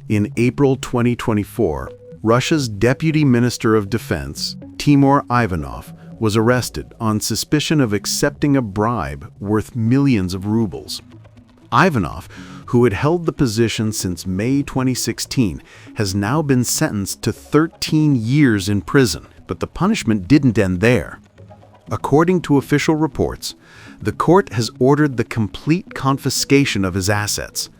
In April 2024, Russia's Deputy Minister of Defense, Timur Ivanov, was arrested on suspicion of accepting a bribe worth millions of rubles. Ivanov, who had held the position since May 2016, has now been sentenced to 13 years in prison, but the punishment didn't end there. According to official reports, the court has ordered the complete confiscation of his assets.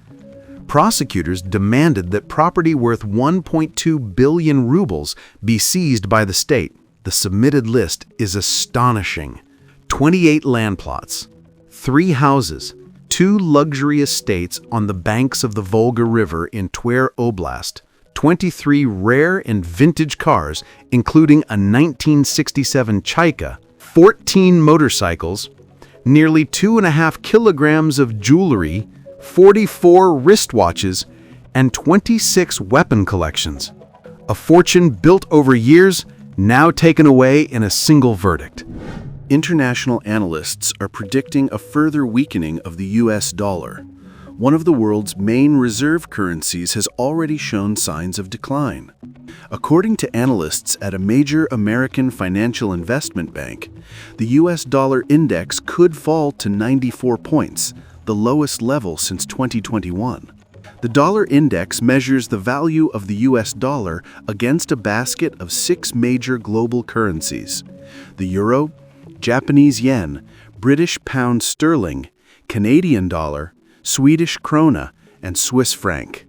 Prosecutors demanded that property worth 1.2 billion rubles be seized by the state. The submitted list is astonishing. 28 land plots, 3 houses, 2 luxury estates on the banks of the Volga River in Tver Oblast, 23 rare and vintage cars, including a 1967 Chaika, 14 motorcycles, nearly 2.5 kilograms of jewelry, 44 wristwatches, and 26 weapon collections. A fortune built over years, now taken away in a single verdict. International analysts are predicting a further weakening of the US dollar. One of the world's main reserve currencies has already shown signs of decline. According to analysts at a major American financial investment bank, the US dollar index could fall to 94 points, the lowest level since 2021. The dollar index measures the value of the US dollar against a basket of 6 major global currencies: the euro, Japanese yen, British pound sterling, Canadian dollar, Swedish krona, and Swiss franc.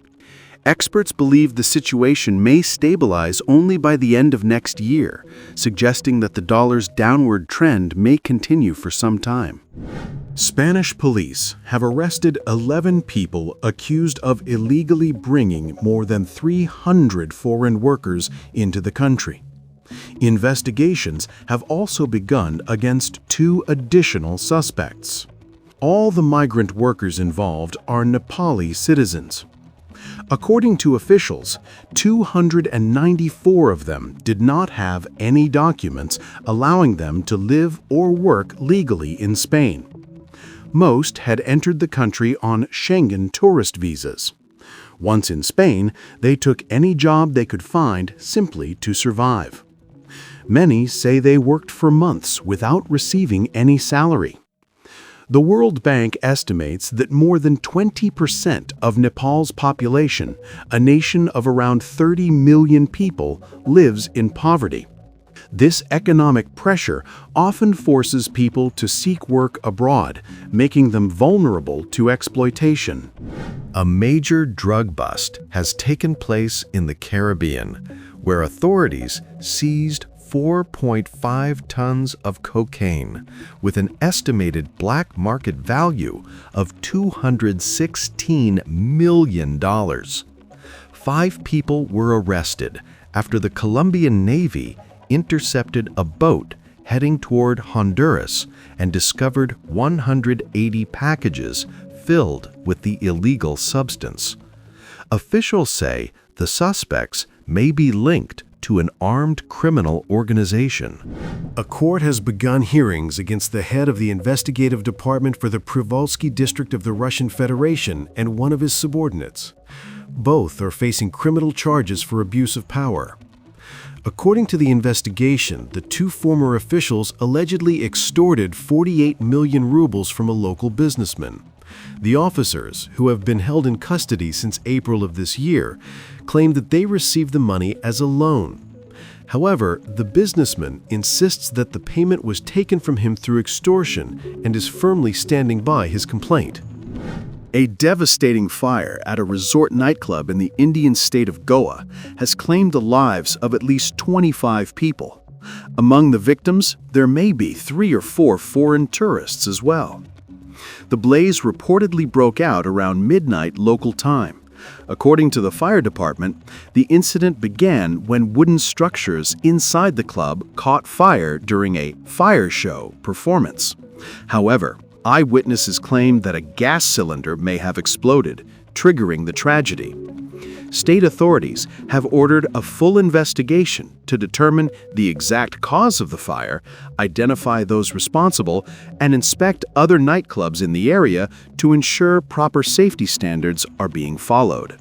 Experts believe the situation may stabilize only by the end of next year, suggesting that the dollar's downward trend may continue for some time. Spanish police have arrested 11 people accused of illegally bringing more than 300 foreign workers into the country. Investigations have also begun against 2 additional suspects. All the migrant workers involved are Nepali citizens. According to officials, 294 of them did not have any documents allowing them to live or work legally in Spain. Most had entered the country on Schengen tourist visas. Once in Spain, they took any job they could find simply to survive. Many say they worked for months without receiving any salary. The World Bank estimates that more than 20% of Nepal's population, a nation of around 30 million people, lives in poverty. This economic pressure often forces people to seek work abroad, making them vulnerable to exploitation. A major drug bust has taken place in the Caribbean, where authorities seized 4.5 tons of cocaine, with an estimated black market value of $216 million. 5 people were arrested after the Colombian Navy intercepted a boat heading toward Honduras and discovered 180 packages filled with the illegal substance. Officials say the suspects may be linked to an armed criminal organization. A court has begun hearings against the head of the investigative department for the Privolzhsky district of the Russian Federation and one of his subordinates. Both are facing criminal charges for abuse of power. According to the investigation, the 2 former officials allegedly extorted 48 million rubles from a local businessman. The officers, who have been held in custody since April of this year, claim that they received the money as a loan. However, the businessman insists that the payment was taken from him through extortion and is firmly standing by his complaint. A devastating fire at a resort nightclub in the Indian state of Goa has claimed the lives of at least 25 people. Among the victims, there may be 3 or 4 foreign tourists as well. The blaze reportedly broke out around midnight local time. According to the fire department, the incident began when wooden structures inside the club caught fire during a fire show performance. However, eyewitnesses claimed that a gas cylinder may have exploded, triggering the tragedy. State authorities have ordered a full investigation to determine the exact cause of the fire, identify those responsible, and inspect other nightclubs in the area to ensure proper safety standards are being followed.